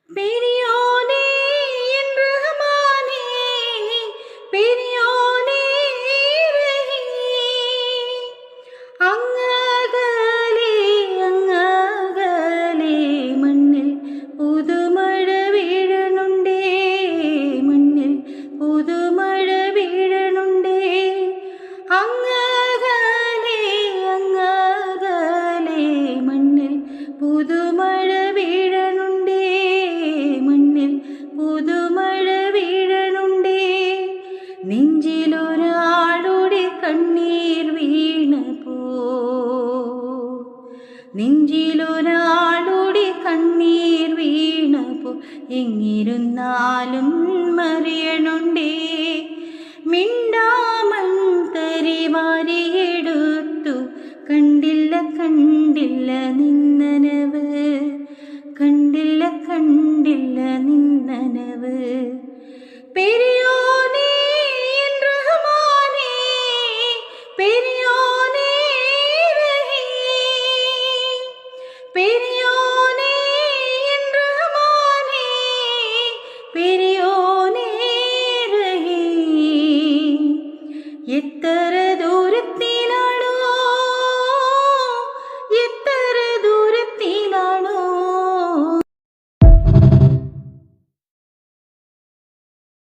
பெரியோனே என் ரஹ்மானே, பெரியோனே ரஹீம். അങ്ങകലെ അങ്ങകലെ മണ്ണിൽ പുതുമഴ വീഴണുണ്ടേ, മണ്ണിൽ പുതുമഴ വീഴണുണ്ടേ. അങ്ങകലെ അങ്ങകലെ മണ്ണിൽ പുതുമഴ വീഴണുണ്ടേ, മണ്ണിൽ പുതുമഴ വീഴണുണ്ടേ. നെഞ്ചിലൊരാളുടെ കണ്ണീർ വീണപ്പോ, നെഞ്ചിലൊരാളുടെ കണ്ണീർ വീണപ്പോ എങ്ങിരുന്നാലും മറിയണുണ്ടേ. മിണ്ടാമൺ തരി വാരിയെടുത്തു, കണ്ടില്ല കണ്ടില്ല നിന്നനവ്, കണ്ടില്ല കണ്ടില്ല നിന്നനവ്. പെരിയോനേ എൻ റഹ്മാനേ, പെരിയോനേ റഹീം. പെരിയോനേ എൻ റഹ്മാനേ, പെരിയോനേ